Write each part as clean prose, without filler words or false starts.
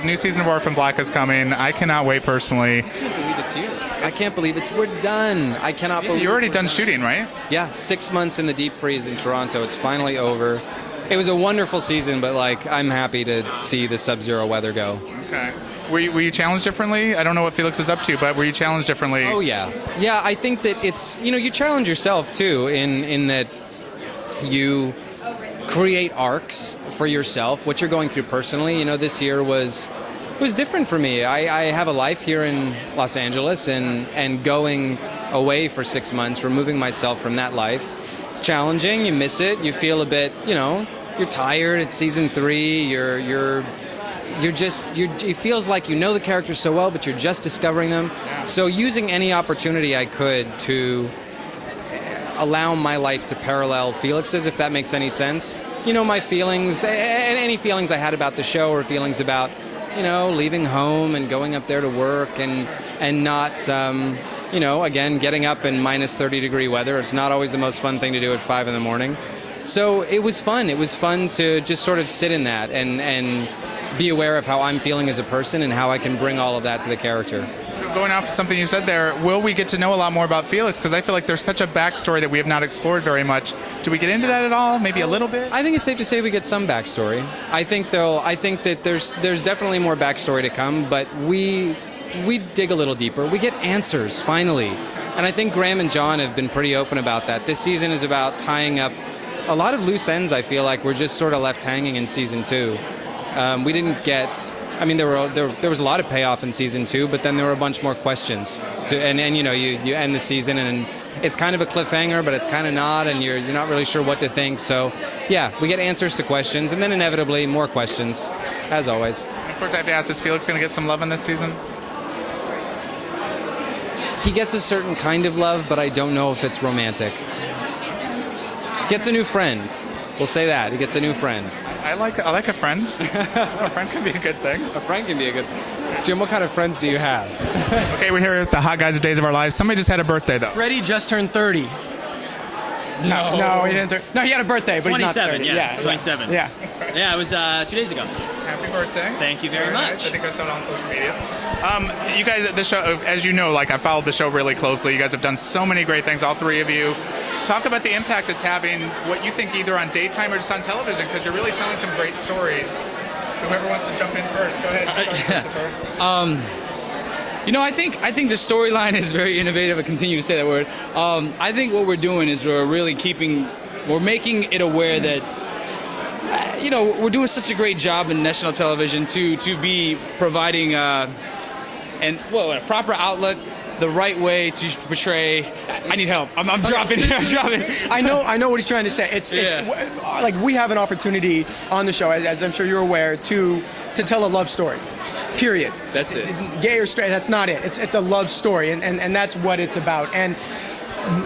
new season of Orphan Black is coming. I cannot wait personally. I can't believe it's here. I can't believe we're done. I cannot believe you're already done shooting, right? Yeah, 6 months in the deep freeze in Toronto. It's finally over. It was a wonderful season, but like I'm happy to see the sub-zero weather go. Okay. Were you challenged differently? I don't know what Felix is up to, but were you challenged differently? Oh yeah. Yeah, I think that it's, you challenge yourself too in that you create arcs for yourself, what you're going through personally. This year was different for me. I have a life here in Los Angeles and going away for 6 months, removing myself from that life. It's challenging, you miss it, you feel a bit, you're tired, it's season 3, it feels like you know the characters so well, but you're just discovering them. So using any opportunity I could to allow my life to parallel Felix's, if that makes any sense. My feelings, and any feelings I had about the show, or feelings about, leaving home and going up there to work and not, again, getting up in minus 30-degree weather. It's not always the most fun thing to do at 5 in the morning. So it was fun. It was fun to just sort of sit in that and be aware of how I'm feeling as a person and how I can bring all of that to the character. So going off something you said there, will we get to know a lot more about Felix? Because I feel like there's such a backstory that we have not explored very much. Do we get into that at all? Maybe a little bit? I think it's safe to say we get some backstory. I think that there's definitely more backstory to come, but we dig a little deeper. We get answers, finally. And I think Graham and John have been pretty open about that. This season is about tying up a lot of loose ends. I feel like we're just sort of left hanging in season 2. We didn't get... there was a lot of payoff in season 2, but then there were a bunch more questions. And you end the season and it's kind of a cliffhanger, but it's kind of not, and you're not really sure what to think. So, yeah, we get answers to questions, and then inevitably more questions, as always. And of course, I have to ask, is Felix going to get some love in this season? He gets a certain kind of love, but I don't know if it's romantic. Gets a new friend. We'll say that. He gets a new friend. I like a friend. A friend can be a good thing. A friend can be a good thing. Jim, what kind of friends do you have? Okay, we're here at the Hot Guys of Days of Our Lives. Somebody just had a birthday, though. Freddie just turned 30. No, he didn't. No, he had a birthday, but he's not 30. Yeah, 27. Yeah. Yeah, it was 2 days ago. Happy birthday. Thank you very much. Nice. I think I saw it on social media. You guys, the show, as you know, I followed the show really closely. You guys have done so many great things, all 3 of you. Talk about the impact it's having, what you think either on daytime or just on television, because you're really telling some great stories. So whoever wants to jump in first, go ahead. I think the storyline is very innovative. I continue to say that word. I think what we're doing is we're making it aware that, we're doing such a great job in national television to be providing a proper outlook, the right way to portray. I need help. I'm dropping. I know what he's trying to say. It's like we have an opportunity on the show, as I'm sure you're aware, to tell a love story. Period. That's it. Gay or straight, that's not it. It's a love story, and that's what it's about. And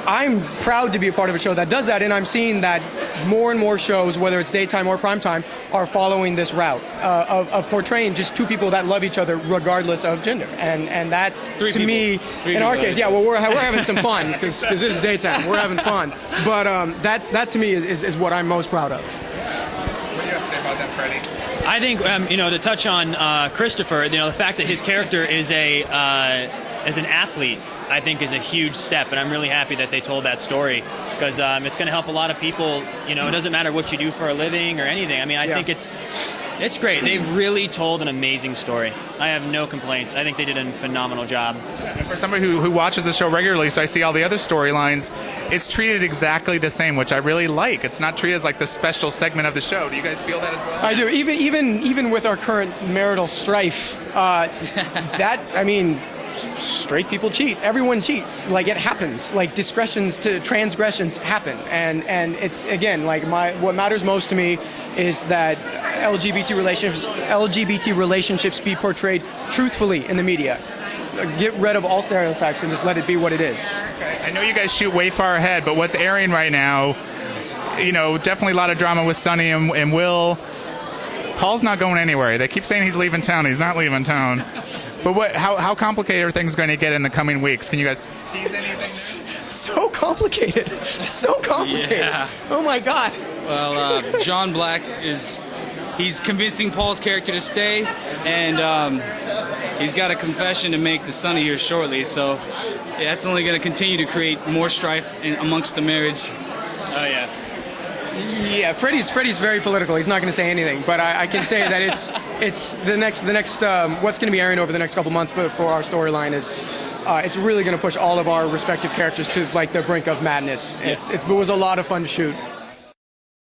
I'm proud to be a part of a show that does that, and I'm seeing that more and more shows, whether it's daytime or primetime, are following this route of portraying just 2 people that love each other regardless of gender. And that's, to me, in our case, we're having some fun, because this is daytime. We're having fun. But that to me is what I'm most proud of. What do you have to say about that, Freddie? I think, to touch on Christopher, the fact that his character is as an athlete, I think is a huge step, and I'm really happy that they told that story, because it's going to help a lot of people. It doesn't matter what you do for a living or anything. I think it's great. They've really told an amazing story. I have no complaints. I think they did a phenomenal job. And for somebody who watches the show regularly, so I see all the other storylines, it's treated exactly the same, which I really like. It's not treated as like the special segment of the show. Do you guys feel that as well? I do. Even with our current marital strife, straight people cheat. Everyone cheats. Like, it happens. Like, transgressions happen. And it's, again, like, what matters most to me is that LGBT relationships be portrayed truthfully in the media. Get rid of all stereotypes and just let it be what it is. Okay. I know you guys shoot way far ahead, but what's airing right now, definitely a lot of drama with Sonny and Will. Paul's not going anywhere. They keep saying he's leaving town. He's not leaving town. But how complicated are things going to get in the coming weeks? Can you guys tease anything? So complicated. So complicated. Yeah. Oh, my God. Well, John Black is he's convincing Paul's character to stay, and he's got a confession to make to Sonny here shortly. So yeah, that's only going to continue to create more strife amongst the marriage. Oh yeah. Yeah, Freddie's very political. He's not going to say anything, but I can say that it's the next what's going to be airing over the next couple months. But for our storyline, it's really going to push all of our respective characters to like the brink of madness. Yes. It was a lot of fun to shoot.